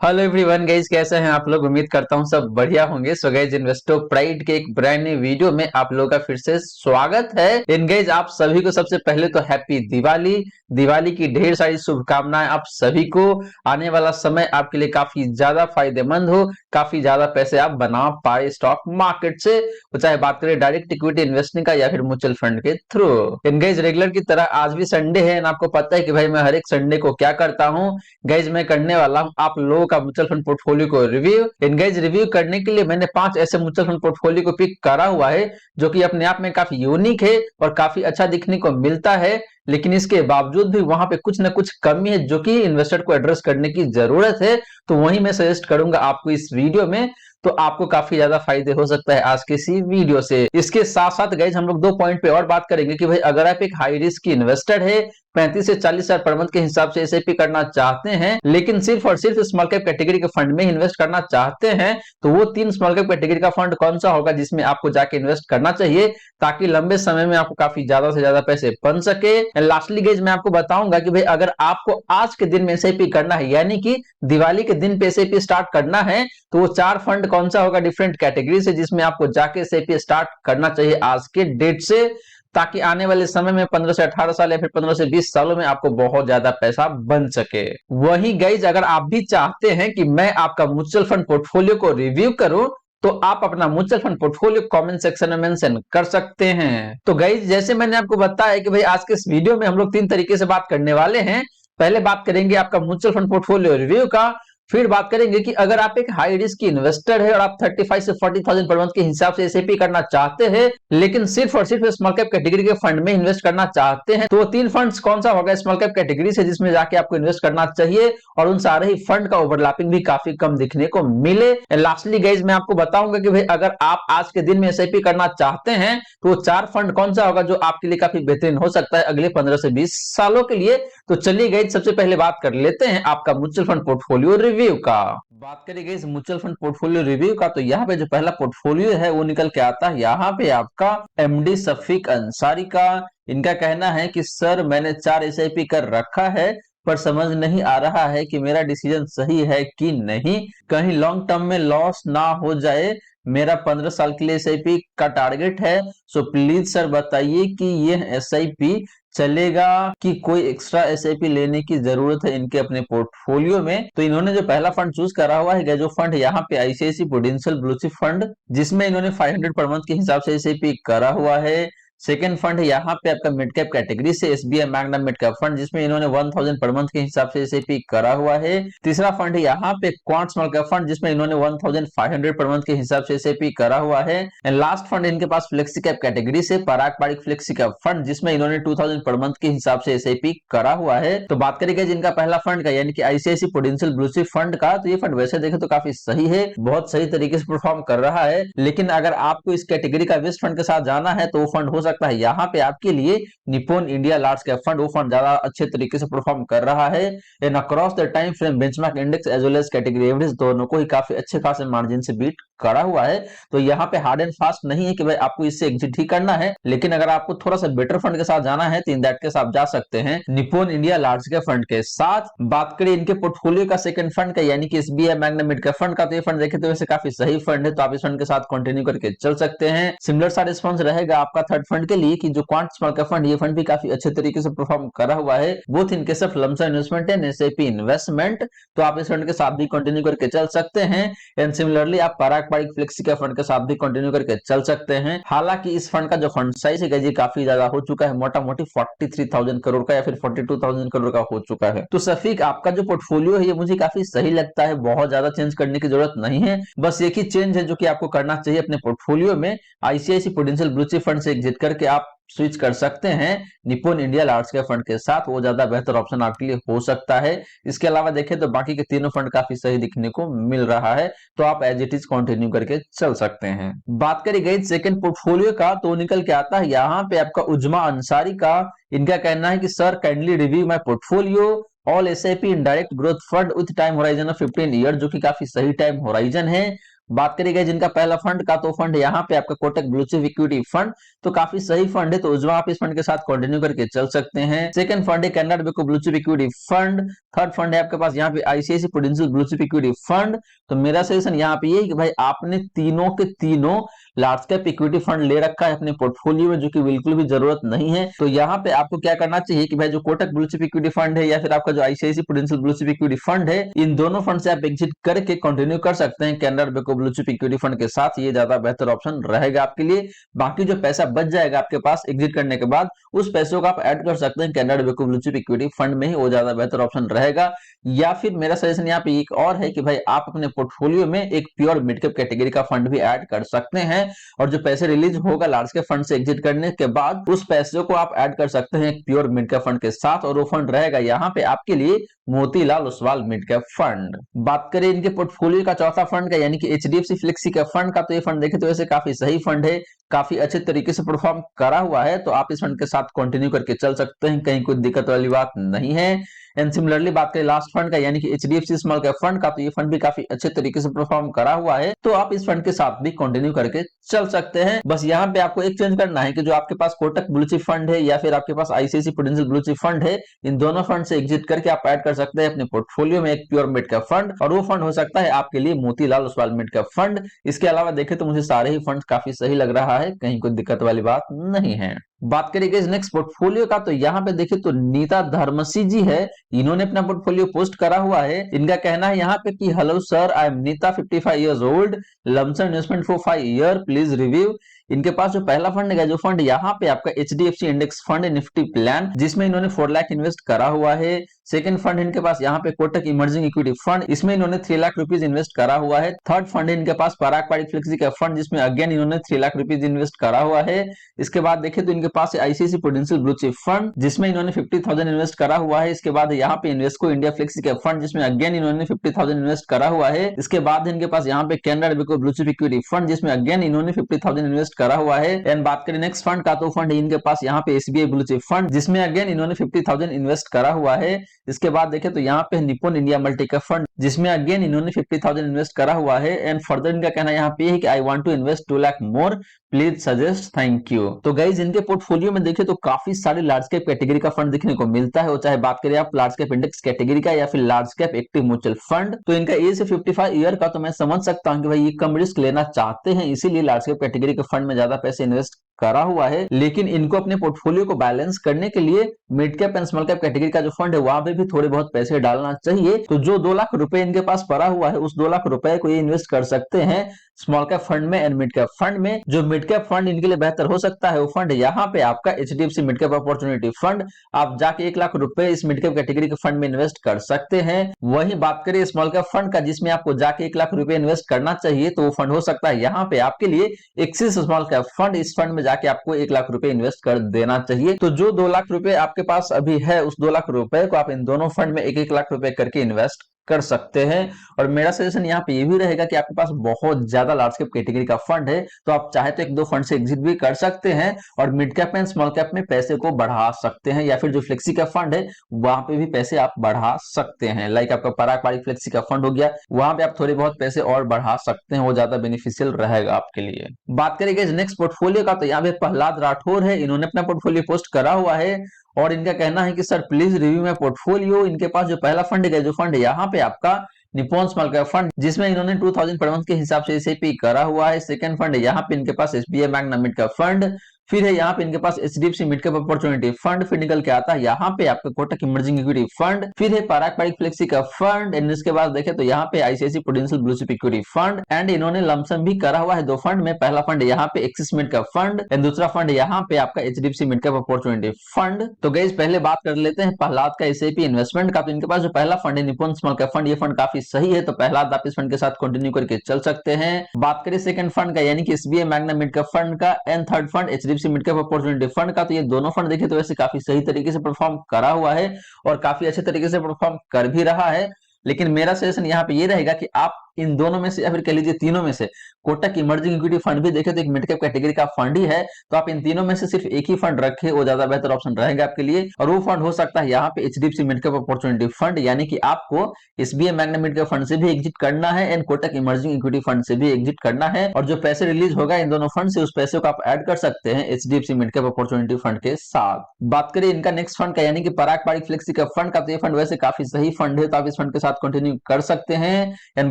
Hello everyone guys, कैसे हैं आप लोग। उम्मीद करता हूं सब बढ़िया होंगे। सो गाइस, इन्वेस्टो प्राइड के एक ब्रांड न्यू वीडियो में आप लोगों का फिर से स्वागत है। इन गाइस, आप सभी को सबसे पहले तो हैप्पी दिवाली। दिवाली की ढेर सारी शुभकामनाएं आप सभी को। आने वाला समय आपके लिए काफी ज्यादा फायदेमंद हो, काफी ज्यादा पैसे आप बना पाए स्टॉक मार्केट से, तो चाहे बात करें डायरेक्ट इक्विटी इन्वेस्टिंग का या फिर म्यूचुअल फंड के थ्रू। इन गाइस, रेगुलर की तरह आज भी संडे है और आपको पता है कि भाई मैं हर एक संडे को क्या करता हूँ। गाइज, मैं करने वाला हूं आप लोगों का म्यूचुअल फंड पोर्टफोलियो को रिव्यू। इन गाइज, रिव्यू करने के लिए मैंने 5 ऐसे म्यूचुअल फंड पोर्टफोलियो को पिक करा हुआ है जो कि अपने आप में काफी यूनिक है और काफी अच्छा दिखने को मिलता है। लेकिन इसके बावजूद भी वहां पे कुछ ना कुछ कमी है जो कि इन्वेस्टर को एड्रेस करने की जरूरत है। तो वही मैं सजेस्ट करूंगा आपको इस वीडियो में। तो आपको काफी ज्यादा फायदे हो सकता है आज के इसी वीडियो से। इसके साथ साथ गाइज, हम लोग 2 पॉइंट पे और बात करेंगे कि भाई अगर आप एक हाई रिस्क की इन्वेस्टर है, 35 से 40 हजार पर मंथ के हिसाब से एसआईपी करना चाहते हैं, लेकिन सिर्फ और सिर्फ स्मॉल कैप कैटेगरी के फंड में इन्वेस्ट करना चाहते हैं, तो वो 3 स्मॉल कैप कैटेगरी का फंड कौन सा होगा जिसमें आपको जाके इन्वेस्ट करना चाहिए, ताकि लंबे समय में आपको काफी ज्यादा से ज्यादा पैसे बन सके। लास्टली गाइज, मैं आपको बताऊंगा कि भाई अगर आपको आज के दिन में एसआईपी करना है, यानी कि दिवाली के दिन पे एसआईपी स्टार्ट करना है, तो वो 4 फंड कौन सा होगा डिफरेंट कैटेगरी से जिसमें आपको जाके एसआईपी स्टार्ट करना चाहिए आज के डेट से, ताकि आने वाले समय में 15 से 18 साल या फिर 15 से 20 सालों में आपको बहुत ज्यादा पैसा बन सके। वही गाइज, अगर आप भी चाहते हैं कि मैं आपका म्यूचुअल फंड पोर्टफोलियो को रिव्यू करूं, तो आप अपना mutual fund portfolio comment section में मेंशन कर सकते हैं। तो गाइज, जैसे मैंने आपको बताया कि भाई आज के इस वीडियो में हम लोग 3 तरीके से बात करने वाले हैं। पहले बात करेंगे आपका म्यूचुअल फंड पोर्टफोलियो रिव्यू का। फिर बात करेंगे कि अगर आप एक हाई रिस्क की इन्वेस्टर है और आप 35 से 40,000 पर मंथ के हिसाब से एसआईपी करना चाहते हैं, लेकिन सिर्फ और सिर्फ स्मॉल कैप कैटेगरी के फंड में इन्वेस्ट करना चाहते हैं, तो वो 3 फंड्स कौन सा होगा स्मॉल कैप कैटेगरी से जिसमें जाके आपको इन्वेस्ट करना चाहिए और उन सारे ही फंड का ओवरलैपिंग भी काफी कम दिखने को मिले। लास्टली गाइज, मैं आपको बताऊंगा कि भाई अगर आप आज के दिन में एसआईपी करना चाहते हैं, तो वो 4 फंड कौन सा होगा जो आपके लिए काफी बेहतरीन हो सकता है अगले 15 से 20 सालों के लिए। तो चलिए गाइज, सबसे पहले बात कर लेते हैं आपका म्यूचुअल फंड पोर्टफोलियो रिव्यू का। बात करेंगे इस म्यूचुअल फंड पोर्टफोलियो रिव्यू का, तो यहाँ पे जो पहला पोर्टफोलियो है वो निकल के आता है यहाँ पे आपका एमडी शफीक अंसारी का। इनका कहना है कि सर, मैंने 4 एसआईपी कर रखा है, पर समझ नहीं आ रहा है कि मेरा डिसीजन सही है कि नहीं, कहीं लॉन्ग टर्म में लॉस ना हो जाए। मेरा 15 साल के लिए एसआईपी का टारगेट है। सो प्लीज सर बताइए कि ये एसआईपी चलेगा कि कोई एक्स्ट्रा एसआईपी लेने की जरूरत है इनके अपने पोर्टफोलियो में। तो इन्होंने जो पहला फंड चूज करा हुआ है, जो फंड यहाँ पे ICICI prudential blue chip fund, जिसमें इन्होंने 500 पर मंथ के हिसाब से एसआईपी करा हुआ है। सेकेंड फंड है यहाँ पे आपका मिड कैप कैटेगरी से SBI Magnum mid cap fund, जिसमें इन्होंने 1000 पर मंथ के हिसाब से एसआईपी करा हुआ है। तीसरा फंड है यहाँ पे क्वांट स्मॉल कैप फंड, जिसमें इन्होंने 1500 पर मंथ के हिसाब से एसआईपी करा हुआ है। एंड लास्ट फंड इनके पास फ्लेक्सी कैप कैटेगरी से पराग पारिक फ्लेक्सी कैप फंड, जिसमें इन्होंने 2000 पर मंथ के हिसाब से एसआईपी करा हुआ है। तो बात करेंगे जिनका पहला फंड का, यानी कि ICICI prudential blue chip fund का, तो ये फंड वैसे देखे तो काफी सही है, बहुत सही तरीके से परफॉर्म कर रहा है। लेकिन अगर आपको इस कैटेगरी का बेस्ट फंड के साथ जाना है, तो वो फंड हो सकता है यहाँ पे आपके लिए Nippon India large cap fund. वो फंड ज्यादा अच्छे तरीके से परफॉर्म कर रहा है and across the time frame benchmark index as well as category average दोनों को ही काफी अच्छे खासे मार्जिन से बीट करा हुआ है। तो यहाँ पे हार्ड एंड फास्ट नहीं है कि भाई आपको इससे एग्जिट ही करना है, लेकिन अगर आपको थोड़ा सा बेटर फंड के साथ जाना है, तो इन दैट केस आप जा सकते हैं Nippon India large cap fund के साथ। बात करें इनके पोर्टफोलियो का सेकंड फंड का, यानी कि SBI Magnum mid cap fund का, तो ये फंड देखे तो वैसे काफी सही फंड है, तो आप इस फंड के साथ कंटिन्यू करके चल सकते हैं। सिमिलर सा रिस्पॉन्स रहेगा आपका थर्ड फंड के लिए कि जो क्वांट स्मॉल कैप फंड, ये फंड भी काफी अच्छे तरीके से परफॉर्म करा हुआ है, बोथ इनके सब lump sum investment and SIP investment. तो आप इस फंड के साथ भी कंटिन्यू करके चल सकते हैं। एंड सिमिलरली आप पराग पारिक फ्लेक्सी कैप फंड के साथ भी कंटिन्यू करके चल सकते हैं। हालांकि इस फंड का जो फंड साइज है ये काफी ज्यादा हो चुका है, मोटा मोटी 43,000 करोड़ का या फिर 42,000 करोड़ का हो चुका है। तो सफीक, आपका जो पोर्टफोलियो है ये मुझे काफी सही लगता है, बहुत ज्यादा चेंज करने की जरूरत नहीं है। बस एक ही चेंज है जो कि आपको करना चाहिए अपने पोर्टफोलियो में, ICICI prudential blue chip fund से एग्जिट करके आप स्विच कर सकते हैं Nippon India large cap fund के साथ। वो ज्यादा बेहतर ऑप्शन आपके लिए हो सकता है। इसके अलावा देखें तो बाकी के तीनों फंड काफी सही दिखने को मिल रहा है, तो आप एज इट इज कंटिन्यू करके चल सकते हैं। बात करी गई सेकंड पोर्टफोलियो का, तो निकल के आता है यहाँ पे आपका उजमा अंसारी का। इनका कहना है कि sir, kindly review my portfolio all SIP in direct growth fund with time horizon of 15 year, जो कि काफी सही टाइम होराइजन है। बात करें गाइस जिनका पहला फंड का, तो फंड यहाँ पे आपका Kotak blue chip equity fund, तो काफी सही फंड है, तो उज्जवल आप इस फंड के साथ कंटिन्यू करके चल सकते हैं। सेकंड फंड है Canara bank blue chip equity fund. Third fund है आपके पास यहाँ पे ICICI prudential blue chip equity fund. तो मेरा सजेशन यहाँ पे ये है कि भाई आपने तीनों के तीनों लार्ज कैप इक्विटी फंड ले रखा है अपने पोर्टफोलियो में, जो कि बिल्कुल भी जरूरत नहीं है। तो यहाँ पे आपको क्या करना चाहिए कि भाई जो Kotak blue chip equity fund है या फिर आपका जो ICICI prudential blue chip equity fund है, इन दोनों फंड से आप एग्जिट करके कंटिन्यू कर सकते हैं Canara bank blue chip equity fund के साथ। ये ज्यादा बेहतर ऑप्शन रहेगा आपके लिए। बाकी जो पैसा बच जाएगा आपके पास एग्जिट करने के बाद, उस पैसों को आप ऐड कर सकते हैं Canara bank blue chip equity fund में ही, वो ज्यादा बेहतर ऑप्शन रहेगा। या फिर मेरा सजेशन यहाँ पे एक और है कि भाई आप अपने पोर्टफोलियो में एक प्योर मिड कैप कैटेगरी का फंड भी ऐड कर सकते हैं, और जो पैसे रिलीज होगा लार्ज कैप फंड से एग्जिट करने के बाद, उस पैसे को आप ऐड कर सकते हैं एक प्योर मिड कैप फंड के साथ, और वो फंड रहेगा यहाँ पे आपके लिए Motilal Oswal mid cap fund. बात करें इनके पोर्टफोलियो का चौथा फंड का, यानी कि एचडीएफसी फ्लेक्सी कैप फंड का, तो ये फंड देखे तो वैसे काफी सही फंड है, काफी अच्छे तरीके से परफॉर्म करा हुआ है, तो आप इस फंड के साथ कंटिन्यू करके चल सकते हैं, कहीं कोई दिक्कत वाली बात नहीं है। एंड सिमिलरली बात करें लास्ट फंड का, यानी कि एचडीएफसी स्मॉल कैप फंड का, तो ये फंड भी काफी अच्छे तरीके से परफॉर्म करा हुआ है, तो आप इस फंड के साथ भी कंटिन्यू करके चल सकते हैं। बस यहाँ पे आपको एक चेंज करना है कि जो आपके पास कोटक ब्लू चिप फंड है या फिर आपके पास ICICI prudential blue chip fund है, इन दोनों फंड से एग्जिट करके आप ऐड कर सकते हैं अपने पोर्टफोलियो में एक प्योर मिड कैप फंड, और वो फंड हो सकता है आपके लिए Motilal Oswal mid cap fund. इसके अलावा देखें तो मुझे सारे ही फंड काफी सही लग रहा है, कहीं कोई दिक्कत वाली बात नहीं है। बात करेंगे इस नेक्स्ट पोर्टफोलियो का, तो यहाँ पे देखिए तो नीता धर्मसी जी है, इन्होंने अपना पोर्टफोलियो पोस्ट करा हुआ है। इनका कहना है यहाँ पे कि hello sir, I am Neeta 55 years old, lump sum investment for 5 year, please review. इनके पास जो पहला फंड है, जो फंड यहाँ पे आपका HDFC index fund Nifty plan, जिसमें इन्होंने 4 लाख इन्वेस्ट करा हुआ है। सेकंड फंड इनके पास यहाँ पे कोटक इमर्जिंग इक्विटी फंड, इसमें इन्होंने 3 लाख रुपीज इन्वेस्ट करा हुआ है। थर्ड फंड इनके पास पराग पारिक फ्लेक्सी का फंड, जिसमें अगेन इन्होंने 3 लाख रुपीज इन्वेस्ट करा हुआ है। इसके बाद देखें तो इनके पास ICICI prudential blue chip fund, जिसमें इन्होंने 50,000 इन्वेस्ट करा हुआ है। इसके बाद यहाँ पे इन्वेस्को इंडिया फ्लेक्सी का फंड, जिसमें अगेन इन्होंने 50,000 इन्वेस्ट करा हुआ है। इसके बाद इनके पास यहाँ पे Canara bank blue chip equity fund, जिसमें अगेन इन्होंने 50,000 इन्वेस्ट करा हुआ है। एंड बात करें नेक्स्ट फंड का, तो फंड इनके पास यहाँ पे एसबीआई ब्लू चिप फंड, जिसमें अगेन इन्होंने 50,000 इन्वेस्ट करा हुआ है। इसके बाद देखें तो यहाँ पे निपुण इंडिया मल्टी कैप फंड, जिसमें अगेन इन्होंने 50,000 इन्वेस्ट करा हुआ है। एंड फर्दर इनका कहना यहाँ पे है कि I want to invest 2 lakh more, please suggest, thank you. तो गाइज इनके पोर्टफोलियो में देखें तो काफी सारे लार्ज कैप कैटेगरी का फंड देखने को मिलता है, वो चाहे बात करें आप लार्ज कैप इंडेक्स कैटेगरी का या फिर large cap active mutual fund. तो इनका एज है 55 ईयर का, तो मैं समझ सकता हूँ कि भाई ये कम रिस्क लेना चाहते हैं, इसीलिए लार्ज कैप कैटेगरी के फंड में ज्यादा पैसे इन्वेस्ट करा हुआ है। लेकिन इनको अपने पोर्टफोलियो को बैलेंस करने के लिए mid cap and small cap category का जो फंड है वहां पे भी थोड़े बहुत पैसे डालना चाहिए। तो जो 2 लाख रुपए इनके पास पड़ा हुआ है, उस 2 लाख रुपए को ये इन्वेस्ट कर सकते हैं स्मॉल कैप फंड में एंड मिड कैप फंड में। जो मिड कैप फंड इनके लिए बेहतर हो सकता है वो फंड यहाँ पे आपका HDFC mid cap opportunity fund, आप जाके 1 लाख रुपए इस मिड कैप कैटेगरी के फंड में इन्वेस्ट कर सकते हैं। वही बात करें स्मॉल कैप फंड का, जिसमें आपको जाके 1 लाख रुपए इन्वेस्ट करना चाहिए, तो वो फंड हो सकता है यहाँ पे आपके लिए एक्सिस स्मॉल कैप फंड। इस फंड में जाके आपको 1 लाख रुपए इन्वेस्ट कर देना चाहिए। तो जो 2 लाख रुपए आपके पास अभी है, उस 2 लाख रुपए को आप इन दोनों फंड में 1-1 लाख रुपए करके इन्वेस्ट कर सकते हैं। और मेरा सजेशन यहाँ पे ये भी रहेगा कि आपके पास बहुत ज्यादा लार्ज कैप कैटेगरी का फंड है, तो आप चाहे तो 1-2 फंड से एग्जिट भी कर सकते हैं और mid cap and small cap में पैसे को बढ़ा सकते हैं, या फिर जो फ्लेक्सी का फंड है वहां पे भी पैसे आप बढ़ा सकते हैं। लाइक आपका पराग पारिक फ्लेक्सी का फंड हो गया, वहां पे आप थोड़े बहुत पैसे और बढ़ा सकते हैं, वो ज्यादा बेनिफिशियल रहेगा आपके लिए। बात करेंगे नेक्स्ट पोर्टफोलियो का, तो यहाँ पे प्रहलाद राठौर है, इन्होंने अपना पोर्टफोलियो पोस्ट करा हुआ है और इनका कहना है कि sir please review my portfolio. इनके पास जो पहला फंड है, जो फंड है यहाँ पे आपका निप्पॉन स्मॉल कैप फंड, जिसमें इन्होंने 2000 पर मंथ के हिसाब से एसआईपी करा हुआ है। सेकंड फंड है यहाँ पे इनके पास SBI Magnum mid cap fund, फिर है यहाँ पे इनके पास HDFC mid cap opportunity fund, फिर निकल के आता है यहाँ पे आपका कोटक इमर्जिंग इक्विटी फंड, फिर है पराग पारिक फ्लेक्सी का फंड, एंड इसके बाद देखें तो यहाँ पे ICICI prudential blue chip equity fund. And इन्होंने लमसम भी करा हुआ है 2 फंड में, पहला फंड यहाँ पे axis mid cap fund and दूसरा फंड यहाँ पे आपका HDFC mid cap opportunity fund. तो गाइस पहले बात कर लेते हैं प्रहलाद का एसआईपी इन्वेस्टमेंट का। तो इनके पास जो पहला फंड है निप्पॉन स्मॉल कैप फंड, ये फंड काफी सही है, तो प्रहलाद आप इस फंड के साथ कंटिन्यू करके चल सकते हैं। बात करें सेकंड फंड का, यानी कि SBI Magnum mid cap fund का, and third fund HDFC mid cap opportunity fund का, तो ये दोनों फंड देखे तो वैसे काफी सही तरीके से परफॉर्म करा हुआ है और काफी अच्छे तरीके से परफॉर्म कर भी रहा है। लेकिन मेरा सजेशन यहाँ पे ये रहेगा कि आप इन दोनों में से या फिर कह लीजिए तीनों में से कोटक इमर्जिंग इक्विटी फंड भी देखे तो एक मिड कैप कैटेगरी का फंड ही है, तो आप इन तीनों में से सिर्फ एक ही फंड रखे, वो ज्यादा बेहतर ऑप्शन रहेगा आपके लिए। और वो फंड हो सकता है यहाँ पे HDFC mid cap opportunity fund, यानी कि आपको SBI Magnum mid cap fund से भी एग्जिट करना है and Kotak emerging equity fund से भी एग्जिट करना है, और जो पैसे रिलीज होगा इन दोनों फंड से उस पैसे को आप ऐड कर सकते हैं HDFC mid cap opportunity fund के साथ। बात करें इनका नेक्स्ट फंड का यानी कि पराग पारिक फ्लेक्सी कैप फंड का, तो ये फंड वैसे काफी सही फंड है, तो आप इस फंड के साथ कंटिन्यू कर सकते हैं। एंड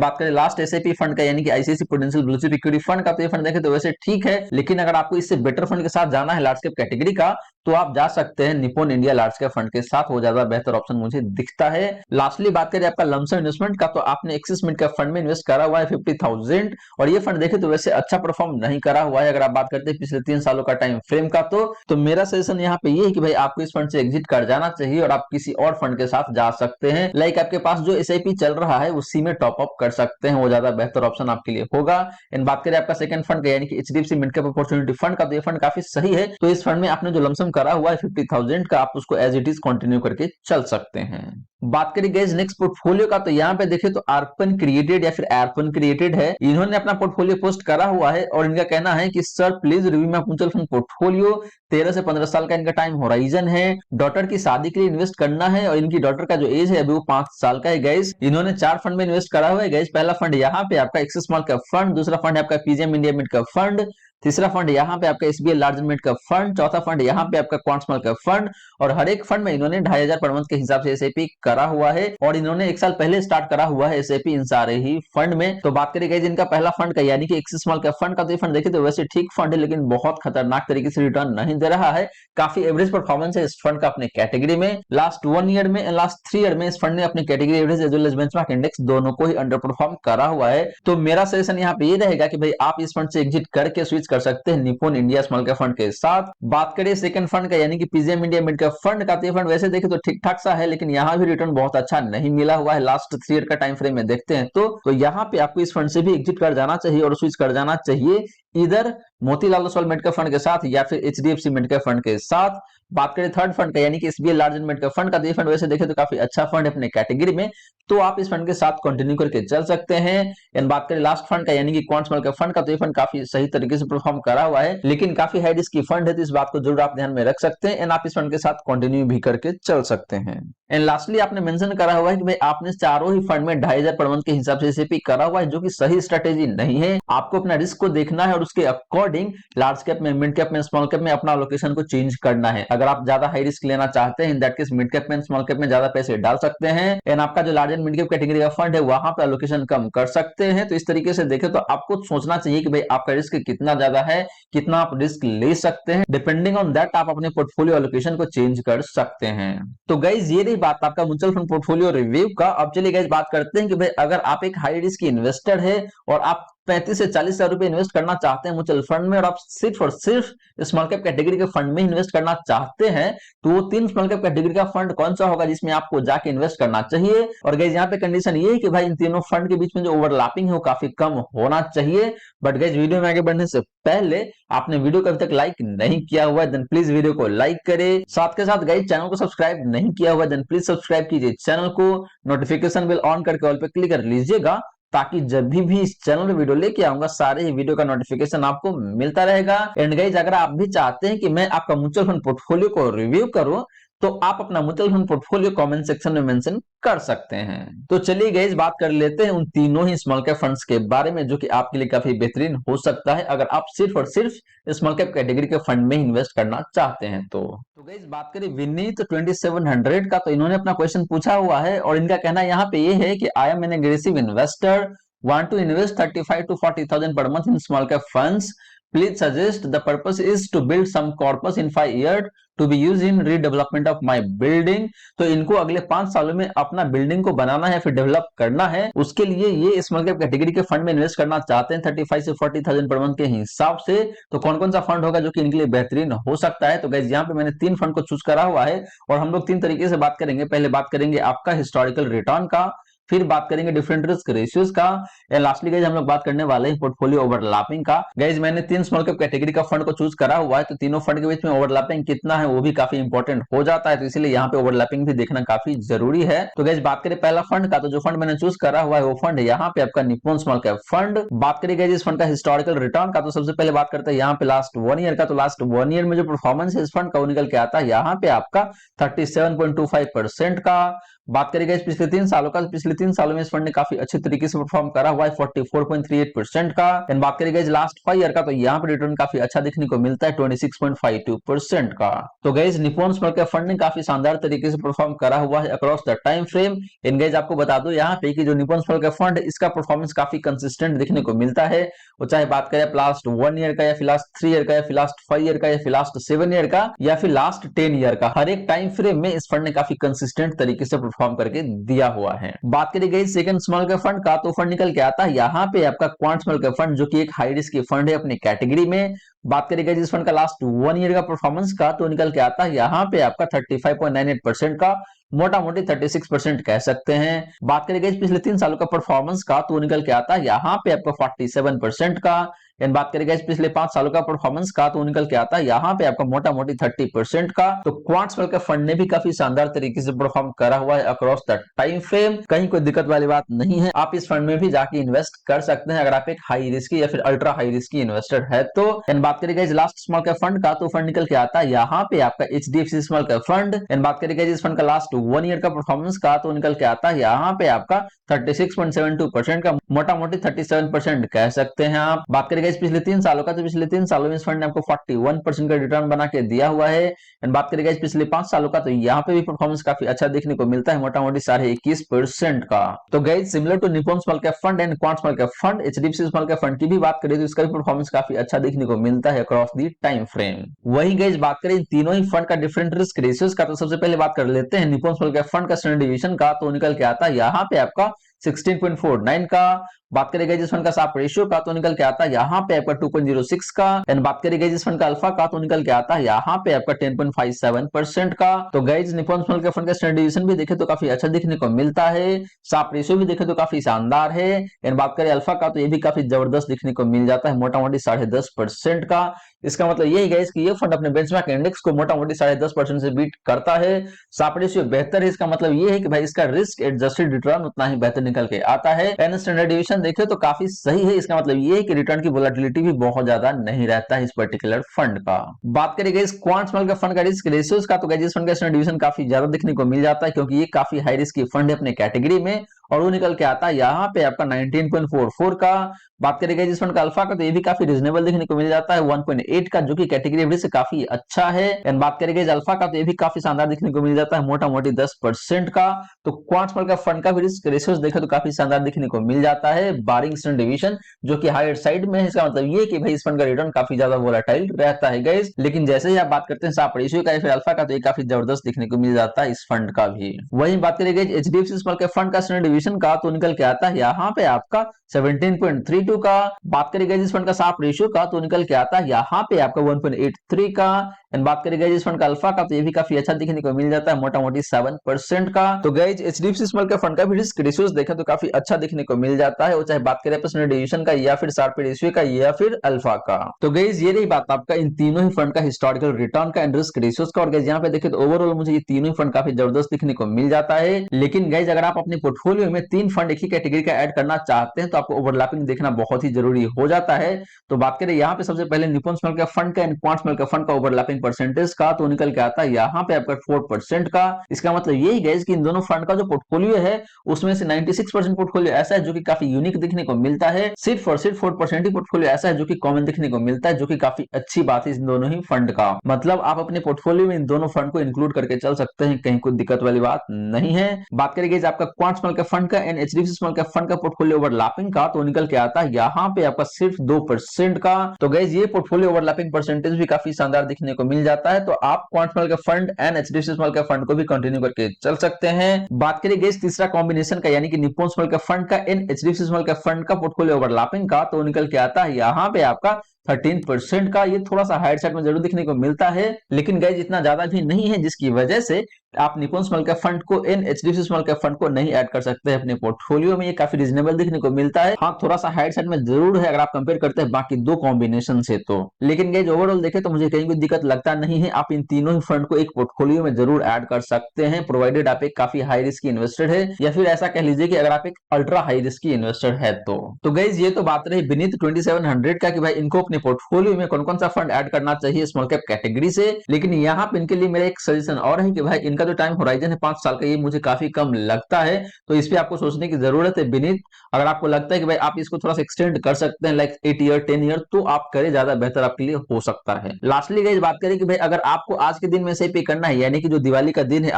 बात करें लास्ट एसआईपी फंड का यानी कि ICICI prudential blue chip equity fund का, तो ये फंड देखें तो वैसे ठीक है, लेकिन अगर आपको इससे बेटर फंड के साथ जाना है लार्ज कैप कैटेगरी का, तो आप जा सकते हैं Nippon India large cap fund के साथ, वो ज्यादा बेहतर ऑप्शन मुझे दिखता है। लास्टली बात करें आपका लमसम इन्वेस्टमेंट का, तो आपने एक्सिस मिड कैप फंड में इन्वेस्ट करा हुआ है 50,000, और ये फंड देखे तो वैसे अच्छा परफॉर्म नहीं करा हुआ है। अगर आप बात करते हैं पिछले 3 सालों का टाइम फ्रेम का, तो मेरा सजेशन यहाँ पे ये है कि भाई आपको इस फंड से एग्जिट कर जाना चाहिए और आप किसी और फंड के साथ जा सकते हैं। लाइक आपके पास जो एसआईपी चल रहा है उसी में टॉप अप कर सकते हैं, वो ज्यादा बेहतर ऑप्शन आपके लिए होगा। एंड बात करें आपका सेकंड फंड का यानी कि HDFC mid cap opportunity fund का, तो ये फंड काफी सही है, तो इस फंड में आपने जो लमसम करा हुआ है 50,000 का, आप उसको एज इट इज कंटिन्यू करके चल सकते हैं। बात करें गाइस नेक्स्ट पोर्टफोलियो का, तो यहाँ पे देखें तो अर्पन क्रिएटेड या फिर अर्पन क्रिएटेड है, इन्होंने अपना पोर्टफोलियो पोस्ट करा हुआ है और इनका कहना है कि sir please review my mutual fund portfolio. 13 से 15 साल का इनका टाइम होराइजन है, डॉटर की शादी के लिए इन्वेस्ट करना है और इनकी डॉटर का जो एज है अभी वो 5 साल का है गाइस। इन्होंने 4 फंड में इन्वेस्ट करा हुआ है गाइस। पहला फंड यहाँ पे आपका एक्सिस स्मॉल कैप फंड, दूसरा फंड है आपका PGM India mid cap fund, तीसरा फंड यहाँ पे आपका SBI large mid cap fund, चौथा फंड यहाँ पे आपका क्वांट स्मॉल कैप फंड, और हर एक फंड में इन्होंने 2,500 पर मंथ के हिसाब से एसआईपी करा हुआ है और इन्होंने 1 साल पहले स्टार्ट करा हुआ है एसआईपी इन सारे ही फंड में। तो बात करें गाइस इनका पहला फंड का यानी कि एक्सिस स्मॉल कैप फंड का, तो ये फंड देखे तो वैसे ठीक फंड है लेकिन बहुत खतरनाक तरीके से रिटर्न नहीं दे रहा है। काफी एवरेज परफॉर्मेंस है इस फंड का अपने कैटेगरी में। लास्ट 1 ईयर में, लास्ट 3 ईयर में इस फंड ने अपनी category average as well as benchmark index दोनों को ही अंडर परफॉर्म करा हुआ है। तो मेरा सजेशन यहाँ पे ये रहेगा कि भाई आप इस फंड से एग्जिट करके स्विच कर सकते हैं Nippon India small cap fund के साथ। बात करें सेकंड फंड का यानी कि PGM India mid cap fund का, तो ये फंड वैसे देखे तो ठीक ठाक सा है लेकिन यहाँ भी रिटर्न बहुत अच्छा नहीं मिला हुआ है लास्ट 3 ईयर का टाइम फ्रेम में देखते हैं तो यहाँ पे आपको इस फंड से भी एग्जिट कर जाना चाहिए और स्विच कर जाना चाहिए इधर Motilal Oswal mid cap fund के साथ या फिर एचडीएफसी मिड कैप फंड के साथ। बात करें थर्ड फंड का यानी कि SBI large mid cap fund का, तो ये फंड वैसे देखे तो काफी अच्छा फंड है अपने कैटेगरी में, तो आप इस फंड के साथ कंटिन्यू करके चल सकते हैं। एंड बात करें लास्ट फंड का यानी कि क्वांट स्मॉल कैप फंड का, तो ये फंड काफी सही तरीके से परफॉर्म करा हुआ है लेकिन काफी हाई रिस्क की फंड है, तो इस बात को जरूर आप ध्यान में रख सकते हैं एंड आप इस फंड के साथ कंटिन्यू भी करके चल सकते हैं। एंड लास्टली आपने मेंशन करा हुआ है कि भाई आपने चारों ही फंड में 2,500 पर मंथ के हिसाब से एसआईपी करा हुआ है, जो कि सही स्ट्रेटेजी नहीं है। आपको अपना रिस्क को देखना है और उसके अकॉर्डिंग लार्ज कैप में, मिड कैप में, स्मॉल कैप में अपना लोकेशन को चेंज करना है। अगर आप ज्यादा हाई रिस्क लेना चाहते हैं in that case mid cap में, स्मॉल कैप में ज्यादा पैसे डाल सकते हैं एंड आपका जो large and mid cap category का फंड है वहां पर लोकेशन कम कर सकते हैं। तो इस तरीके से देखें तो आपको सोचना चाहिए कि भाई आपका रिस्क कितना ज्यादा है, कितना आप रिस्क ले सकते हैं। डिपेंडिंग ऑन दैट आप अपने पोर्टफोलियो लोकेशन को चेंज कर सकते हैं। तो गाइज ये रही बात आपका म्यूचुअल फंड पोर्टफोलियो रिव्यू का। अब चलिए गाइज बात करते हैं कि भाई अगर आप एक हाई रिस्क इन्वेस्टर है और आप 35 से 40 हजार रुपए इन्वेस्ट करना चाहते हैं म्यूचुअल फंड में और आप सिर्फ और सिर्फ स्मॉल कैप कैटेगरी के फंड में इन्वेस्ट करना चाहते हैं, तो वो 3 स्मॉल कैप कैटेगरी का फंड कौन सा होगा जिसमें आपको जाके इन्वेस्ट करना चाहिए। और गाइस यहाँ पे कंडीशन ये है कि भाई इन तीनों फंड के बीच में जो ओवरलैपिंग है वो काफी कम होना चाहिए। बट गाइस वीडियो में आगे बढ़ने से पहले आपने वीडियो को अभी तक लाइक नहीं किया हुआ है देन प्लीज वीडियो को लाइक करें, साथ के साथ गाइस चैनल को सब्सक्राइब नहीं किया हुआ है देन प्लीज सब्सक्राइब कीजिए चैनल को, नोटिफिकेशन बेल ऑन करके ऑल पे क्लिक कर लीजिएगा ताकि जब भी इस चैनल पे वीडियो लेके आऊंगा सारे ही वीडियो का नोटिफिकेशन आपको मिलता रहेगा। एंड गाइज अगर आप भी चाहते हैं कि मैं आपका म्यूचुअल फंड पोर्टफोलियो को रिव्यू करूं तो आप अपना mutual fund portfolio comment section में मेंशन कर सकते हैं। तो चलिए गाइज बात कर लेते हैं उन तीनों ही स्मॉल कैप फंड्स के बारे में जो कि आपके लिए काफी बेहतरीन हो सकता है अगर आप सिर्फ और सिर्फ स्मॉल कैप कैटेगरी के फंड में इन्वेस्ट करना चाहते हैं। तो गाइज बात करें विनीत 2700 का, तो इन्होंने अपना क्वेश्चन पूछा हुआ है और इनका कहना यहाँ पे ये है कि I am N aggressive investor, want to invest 35 to 40,000 per month in small cap funds. Please suggest the purpose is to build some corpus in 5 years to be used in redevelopment of my building. तो इनको अगले 5 सालों में अपना building को बनाना है फिर develop करना है, उसके लिए ये स्मॉल कैप कैटेगरी के फंड में इन्वेस्ट करना चाहते हैं 35 से 40,000 पर मंथ के हिसाब से। तो कौन कौन सा फंड होगा जो कि इनके लिए बेहतरीन हो सकता है। तो गाइस यहाँ पे मैंने 3 फंड को चूज करा हुआ है और हम लोग 3 तरीके से बात करेंगे। पहले बात करेंगे आपका हिस्टोरिकल रिटर्न का, फिर बात करेंगे डिफरेंट रिस्क रेशियोज का, एंड लास्टली गाइज हम लोग बात करने वाले हैं पोर्टफोलियो ओवरलैपिंग का। गाइज मैंने 3 स्मॉल कैप कैटेगरी का फंड को चूज करा हुआ है, तो तीनों फंड के बीच में ओवरलैपिंग कितना है वो भी काफी इंपॉर्टेंट हो जाता है, तो इसीलिए यहाँ पे ओवरलैपिंग भी देखना काफी जरूरी है। तो गाइज बात करें पहला फंड का, तो जो फंड मैंने चूज करा हुआ है वो फंड यहाँ पे आपका निप्पॉन स्मॉल कैप फंड। बात करें गाइज इस फंड का हिस्टोरिकल रिटर्न का, तो सबसे पहले बात करते हैं यहाँ पे लास्ट 1 ईयर का। तो लास्ट 1 ईयर में जो परफॉर्मेंस है इस फंड का वो निकल के आता है यहाँ पे आपका 37.25% का। बात करेंगे पिछले 3 सालों का, तो पिछले 3 सालों में इस फंड ने काफी अच्छे तरीके से परफॉर्म करा हुआ है 44.38% का। एंड बात करेंगे लास्ट 5 ईयर का, तो यहाँ पर रिटर्न काफी अच्छा देखने को मिलता है 26.52% का। तो guys Nippon small cap fund ने काफी शानदार तरीके से परफॉर्म करा हुआ है across the time frame. In guys आपको बता दो यहाँ पे कि जो निप्पॉन स्मॉल कैप फंड इसका परफॉर्मेंस काफी कंसिस्टेंट देखने को मिलता है, वो चाहे बात करें लास्ट 1 ईयर का या फिर लास्ट 3 ईयर का या फिर लास्ट 5 ईयर का या फिर लास्ट 7 ईयर का या फिर लास्ट 10 ईयर का, हर एक टाइम फ्रेम में इस फंड ने काफी कंसिस्टेंट तरीके से परफॉर्म करके दिया हुआ है। बात करी गई सेकंड स्मॉल कैप फंड का, तो फंड निकल के आता है यहाँ पे आपका क्वांट स्मॉल कैप फंड, जो कि एक हाई रिस्क फंड है अपनी कैटेगरी में। बात करेगा जिस फंड का लास्ट 1 ईयर का परफॉर्मेंस का, तो निकल के आता है यहाँ पे आपका 35.98% का, मोटा मोटी 36% कह सकते हैं। बात करेंगे पिछले 3 सालों का परफॉर्मेंस का, तो निकल के आता है यहाँ पे आपका 47% का। एंड बात करेंगे पिछले 5 सालों का परफॉर्मेंस का, तो निकल के आता है यहाँ पे आपका मोटा मोटी 30% का। तो क्वांट स्मॉल कैप फंड ने भी काफी शानदार तरीके से परफॉर्म करा हुआ है अक्रॉस द टाइम फ्रेम, कहीं कोई दिक्कत वाली बात नहीं है। आप इस फंड में भी जाके इन्वेस्ट कर सकते हैं अगर आप एक हाई रिस्की या फिर अल्ट्रा हाई रिस्की इन्वेस्टर है तो। एंड बात करेंगे लास्ट स्मॉल कैप फंड का, तो फंड निकल के आता है यहाँ पे आपका HDFC small cap fund. And बात करेंगे इस फंड का लास्ट 1 ईयर का परफॉर्मेंस का, तो निकल के आता है यहाँ पे आपका 36.72% का, मोटा मोटी 37% कह सकते हैं आप। बात करेंगे पिछले 3 सालों का, तो पिछले 3 सालों में इस फंड ने आपको 41% का रिटर्न बना के दिया हुआ है। एंड बात करेंगे पिछले 5 सालों का, तो यहाँ पे भी परफॉर्मेंस काफी अच्छा देखने को मिलता है, मोटा मोटी 21.5% का। तो guys similar to Nippon small cap fund and quant small cap fund, HDFC small cap fund की भी बात करें तो इसका भी परफॉर्मेंस काफी अच्छा देखने को मिलता है अक्रॉस दी टाइम फ्रेम। वही गाइस बात करें इन तीनों ही फंड का डिफरेंट रिस्क रेशियोज का, तो सबसे पहले बात कर लेते हैं निप्पॉन स्मॉल कैप फंड का स्टैंडर्ड डिवीजन का, तो निकल के आता है यहाँ पे आपका 16.49 का। बात करेंगे जिस फंड का साफ रेशियो का, तो निकल के आता है यहाँ पे आपका 2.06 का। एंड बात करेंगे जिस फंड का अल्फा का, तो निकल के आता है यहाँ पे आपका 10.57% का। तो guys Nippon small cap fund का स्टैंडर्ड डिवीजन भी देखे तो काफी अच्छा देखने को मिलता है, साफ रेशियो भी देखे तो काफी शानदार है। एंड बात करें अल्फा का, तो ये भी काफी जबरदस्त देखने को मिल जाता है, मोटा मोटी 10.5% का। इसका मतलब यही गाइज कि ये फंड अपने बेंचमार्क इंडेक्स को मोटा मोटी 10.5% से बीट करता है, साफ रेशियो बेहतर है। इसका मतलब ये है कि भाई इसका रिस्क एडजस्टेड रिटर्न उतना ही बेहतर निकल के आता है। एंड स्टैंडर्ड डिवीजन देखे तो काफी सही है, इसका मतलब ये है कि रिटर्न की वोलेटिलिटी भी बहुत ज्यादा नहीं रहता है इस पर्टिकुलर फंड का। बात करेंगे इस क्वांट स्मॉल कैप फंड का रिस्क रेशियोज का, तो गाइस इस फंड का स्टैंडर्ड डिवीजन काफी ज्यादा देखने को मिल जाता है, क्योंकि ये काफी हाई रिस्क फंड है अपने कैटेगरी में, और वो निकल के आता है यहाँ पे आपका 19.44 का। बात करेंगे जिस फंड का अल्फा का, तो ये भी काफी रीजनेबल देखने को मिल जाता है 1.8 का, जो कि कैटेगरी एवरेज से काफी अच्छा है। एंड बात करेंगे अल्फा का, तो ये भी काफी शानदार देखने को मिल जाता है, मोटा मोटी 10% का। तो क्वांट स्मॉल कैप फंड का भी रिस्क रेशियोज देखा तो काफी शानदार देखने को मिल जाता है, बारिंग स्टैंडर्ड डिवीजन जो कि हायर साइड में है। इसका मतलब ये कि भाई इस फंड का रिटर्न काफी ज्यादा वोलेटाइल रहता है गाइस। लेकिन जैसे ही आप बात करते हैं साफ रेशियो का या फिर अल्फा का, तो ये काफी जबरदस्त देखने को मिल जाता है इस फंड का भी। वही बात करेंगे एचडीएफसी स्मॉल कैप फंड का स्टैंडर्ड डिवीजन का, तो निकल के आता है यहाँ पे आपका 17.32 का। बात करेंगे जिस फंड का साफ रेशियो का, तो निकल के आता है यहाँ पे आपका 1.83 का। एंड बात करेंगे जिस फंड का अल्फा का, तो ये भी काफी अच्छा देखने को मिल जाता है, मोटा मोटी 7% का। तो guys HDFC small cap fund का भी रिस्क रेशियोज देखा तो काफी अच्छा देखने को मिल जाता है, वो चाहे बात करें स्टैंडर्ड डिवीजन का या फिर शार्प रेशियो का या फिर अल्फा का। तो गाइज ये रही बात आपका इन तीनों ही फंड का हिस्टोरिकल रिटर्न का एंड रिस्क रेशियोज का। और गाइज यहाँ पे देखे तो ओवरऑल मुझे ये तीनों ही फंड काफी जबरदस्त देखने को मिल जाता है। लेकिन गाइज अगर आप अपने पोर्टफोलियो में 3 फंड एक ही कैटेगरी का ऐड करना चाहते हैं, तो आपको ओवरलैपिंग देखना बहुत ही जरूरी हो जाता है। तो बात करें यहाँ पे सबसे पहले निप्पॉन स्मॉल कैप फंड का and quant small cap fund का ओवरलैपिंग परसेंटेज का, तो निकल के आता है यहाँ पे आपका 4% का। इसका मतलब यही गाइस कि इन दोनों फंड का जो पोर्टफोलियो है उसमें से 96% पोर्टफोलियो ऐसा है जो कि काफी यूनिक देखने को मिलता है, सिर्फ और सिर्फ 4% ही पोर्टफोलियो ऐसा है जो कि कॉमन देखने को मिलता है, जो कि काफी अच्छी बात है इन दोनों ही फंड का। मतलब आप अपने पोर्टफोलियो में इन दोनों फंड को इंक्लूड करके चल सकते हैं, कहीं कोई दिक्कत वाली बात नहीं है। बात करेंगे आपका क्वांट स्मॉल कैप फंड का and HDFC small cap fund का पोर्टफोलियो ओवरलैपिंग का, तो निकल के आता है यहाँ पे आपका सिर्फ 2% का। तो गाइस ये पोर्टफोलियो ओवरलैपिंग परसेंटेज भी काफी शानदार देखने को मिल जाता है, तो आप quant small cap fund and HDFC small cap fund को भी कंटिन्यू करके चल सकते हैं। बात करें गाइस तीसरा कॉम्बिनेशन का, यानी कि निप्पॉन स्मॉल कैप फंड का and HDFC small cap fund का पोर्टफोलियो ओवरलैपिंग का, तो निकल के आता है यहाँ पे आपका 13% का। ये थोड़ा सा हाइट साइड में जरूर देखने को मिलता है, लेकिन गाइज इतना ज्यादा भी नहीं है, जिसकी वजह से आप निप्पॉन स्मॉल कैप फंड को इन एचडीएफसी स्मॉल कैप फंड को नहीं ऐड कर सकते हैं अपने पोर्टफोलियो में। ये काफी रीजनेबल देखने को मिलता है। हाँ, थोड़ा सा हाइट साइड में जरूर है अगर आप कंपेयर करते हैं बाकी दो कॉम्बिनेशन से तो, लेकिन गाइज ओवरऑल देखें तो मुझे कहीं कोई दिक्कत लगता नहीं है। आप इन तीनों ही फंड को एक पोर्टफोलियो में जरूर ऐड कर सकते हैं, प्रोवाइडेड आप एक काफी हाई रिस्क इन्वेस्टेड है, या फिर ऐसा कह लीजिए कि अगर आप एक अल्ट्रा हाई रिस्क इन्वेस्टर है तो गाइज ये तो बात रही बीनीथ 2700 का कि भाई इनको अपने पोर्टफोलियो में कौन कौन सा फंड ऐड करना चाहिए स्मॉल कैप कैटेगरी से। लेकिन यहाँ पे इनके लिए मेरा एक सजेशन और है कि भाई इनका जो टाइम होराइजन है 5 साल का, ये मुझे काफी कम लगता है। तो इस पे आपको सोचने की जरूरत है बीनीथ। अगर आपको लगता है कि भाई आप इसको थोड़ा सा एक्सटेंड कर सकते हैं लाइक 8 ईयर 10 ईयर, तो आप करें, ज्यादा बेहतर आपके लिए हो सकता है। लास्टली गाइस बात करें कि भाई अगर आपको आज के दिन में एसआईपी करना है, यानी कि जो दिवाली का दिन है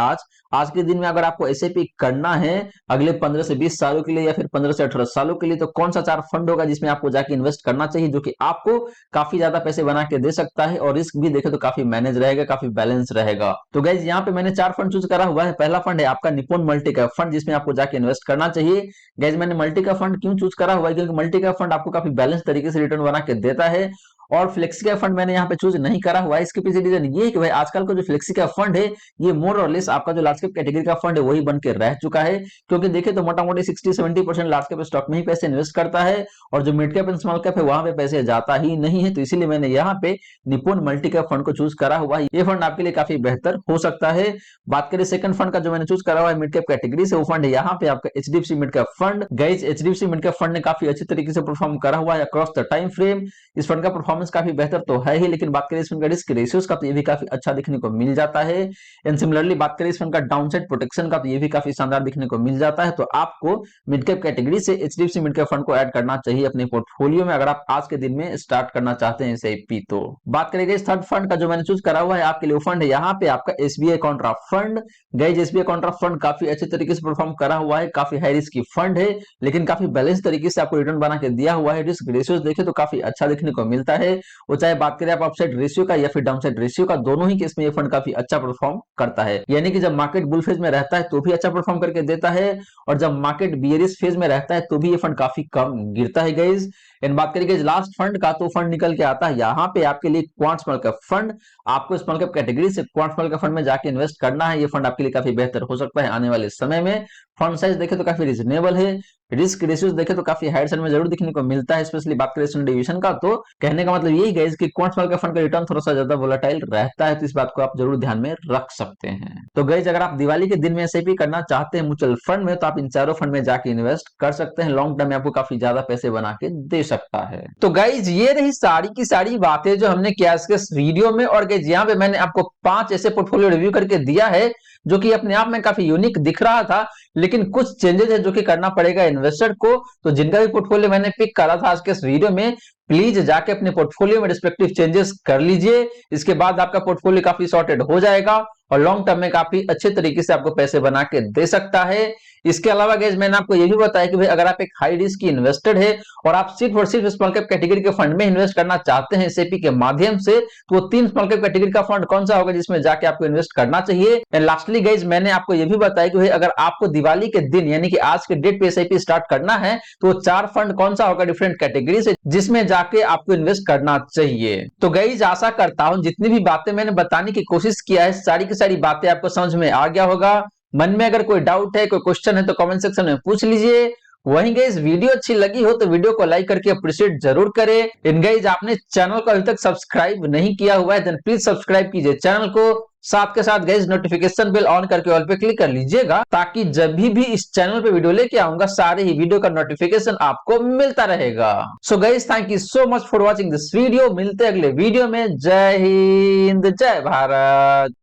आज के दिन में अगर आपको एसआईपी करना है अगले 15 से 20 सालों के लिए या फिर 15 से 18 सालों के लिए, तो कौन सा 4 फंड होगा जिसमें आपको जाके इन्वेस्ट करना चाहिए, जो कि आपको काफी ज्यादा पैसे बना के दे सकता है और रिस्क भी देखे तो काफी मैनेज रहेगा, काफी बैलेंस रहेगा। तो गाइस यहाँ पे मैंने 4 फंड चूज करा हुआ है। पहला फंड है आपका निप्पॉन मल्टी कैप फंड, जिसमें आपको जाके इन्वेस्ट करना चाहिए। गाइस मैंने मल्टी कैप फंड क्यों चूज करा हुआ है, क्योंकि मल्टी कैप फंड आपको काफी बैलेंस तरीके से रिटर्न बना के देता है। और फ्लेक्सी कैप फंड मैंने यहाँ पे चूज नहीं करा हुआ है। इसके पीछे रीजन ये है कि भाई आजकल का जो फ्लेक्सी कैप फंड है ये मोर और लेस आपका जो लार्ज कैप कैटेगरी का फंड है वही बन के रह चुका है, क्योंकि देखे तो मोटा मोटी 60-70% लार्ज कैप स्टॉक में ही पैसे इन्वेस्ट करता है, और जो mid cap and small cap है वहां पे पैसे जाता ही नहीं है। तो इसीलिए मैंने यहाँ पे निप्पॉन मल्टी कैप फंड को चूज करा हुआ है। ये फंड आपके लिए काफी बेहतर हो सकता है। बात करें सेकंड फंड का जो मैंने चूज करा हुआ है मिड कैप कैटेगरी से, वो फंड है यहाँ पे आपका HDFC mid cap fund. Guys HDFC mid cap fund ने काफी अच्छे तरीके से परफॉर्म करा हुआ है अक्रॉस द टाइम फ्रेम। इस फंड का परफॉर्मेंस काफी बेहतर तो है ही, लेकिन बात करें इस फंड का रिस्क रेशियोज का तो ये भी काफी अच्छा देखने को मिल जाता है। एंड सिमिलरली बात करें इस फंड का डाउनसाइड प्रोटेक्शन का तो ये भी काफी शानदार देखने को मिल जाता है। तो आपको मिड कैप कैटेगरी से एचडीएफसी मिड कैप फंड को ऐड करना चाहिए अपने पोर्टफोलियो में अगर आप आज के दिन में स्टार्ट करना चाहते हैं एसआईपी। तो बात करेंगे इस थर्ड फंड का जो मैंने चूज करा हुआ है आपके लिए, फंड है यहाँ पे आपका SBI Contra fund. Guys SBI Contra fund काफी अच्छे तरीके से परफॉर्म करा हुआ है, काफी हाई रिस्क की फंड है, लेकिन काफी बैलेंस तरीके से आपको रिटर्न बना के दिया हुआ है। रिस्क रेशियोज देखे तो काफी अच्छा देखने को मिलता है। वो चाहे बात करें आप अपसाइड रेशियो का या फिर डाउनसाइड रेशियो का, दोनों ही केस में ये फंड काफी अच्छा परफॉर्म करता है। यानी कि जब मार्केट बुल फेज में रहता है तो भी अच्छा परफॉर्म करके देता है, और जब मार्केट बियरिश फेज में रहता है तो भी ये फंड काफी कम गिरता है गाइस। इन बात करेंगे लास्ट फंड का, तो फंड निकल के आता है यहाँ पे आपके लिए क्वांट स्मॉल कैप फंड। आपको स्मॉल कैप कैटेगरी से क्वांट स्मॉल कैप फंड में जाके इन्वेस्ट करना है। ये फंड आपके लिए काफी बेहतर हो सकता है आने वाले समय में। फंड साइज देखे तो काफी रीजनेबल है। रिस्क रेशियोज देखे तो काफी हाइट साइड में जरूर दिखने को मिलता है, स्पेशली बात करें स्टैंडर्ड डिवीजन का। तो कहने का मतलब यही गाइस कि क्वांट स्मॉल कैप फंड का रिटर्न थोड़ा सा ज्यादा वोलेटाइल रहता है, तो इस बात को आप जरूर ध्यान में रख सकते हैं। तो गाइस अगर आप दिवाली के दिन में एसआईपी करना चाहते हैं म्यूचुअल फंड में, तो आप इन चारों फंड में जाके इन्वेस्ट कर सकते हैं। लॉन्ग टर्म में आपको काफी ज्यादा पैसे बना के दे सकता है। तो गाइस ये रही सारी की सारी बातें जो हमने किया इस वीडियो में, और गाइस यहाँ पे मैंने आपको 5 ऐसे पोर्टफोलियो रिव्यू करके दिया है जो कि अपने आप में काफी यूनिक दिख रहा था, लेकिन कुछ चेंजेस है जो कि करना पड़ेगा इन्वेस्टर को। तो जिनका भी पोर्टफोलियो मैंने पिक करा था आज के इस वीडियो में, प्लीज जाके अपने पोर्टफोलियो में रिस्पेक्टिव चेंजेस कर लीजिए। इसके बाद आपका पोर्टफोलियो काफी सॉर्टेड हो जाएगा और लॉन्ग टर्म में काफी अच्छे तरीके से आपको पैसे बना के दे सकता है। इसके अलावा गाइस मैंने आपको ये भी बताया कि भाई अगर आप एक हाई रिस्क की इन्वेस्टेड है और आप सिर्फ और सिर्फ स्मॉल कैप कैटेगरी के फंड में इन्वेस्ट करना चाहते हैं एसआईपी के माध्यम से, तो वो 3 स्मॉल कैप कैटेगरी का फंड कौन सा होगा जिसमें जाके आपको इन्वेस्ट करना चाहिए। एंड लास्टली गाइस मैंने आपको ये भी बताया कि भाई अगर आपको दिवाली के दिन यानी कि आज के डेट पे एसआईपी स्टार्ट करना है, तो 4 फंड कौन सा होगा डिफरेंट कैटेगरी से जिसमें जाके आपको इन्वेस्ट करना चाहिए। तो गाइस आशा करता हूं जितनी भी बातें मैंने बताने की कोशिश किया है सारी की सारी बातें आपको समझ में आ गया होगा। मन में अगर कोई डाउट है, कोई क्वेश्चन है, तो कमेंट सेक्शन में पूछ लीजिए। वहीं गाइस वीडियो अच्छी लगी हो तो वीडियो को लाइक करके अप्रिशिएट जरूर करें। इन गाइस आपने चैनल को अभी तक सब्सक्राइब नहीं किया हुआ है देन प्लीज सब्सक्राइब कीजिए चैनल को। साथ के साथ गाइस नोटिफिकेशन बेल ऑन करके ऑल पे क्लिक कर लीजिएगा, ताकि जब भी इस चैनल पे वीडियो लेके आऊंगा सारे ही वीडियो का नोटिफिकेशन आपको मिलता रहेगा। So guys thank you so much for watching this video. मिलते हैं अगले वीडियो में। जय हिंद, जय भारत।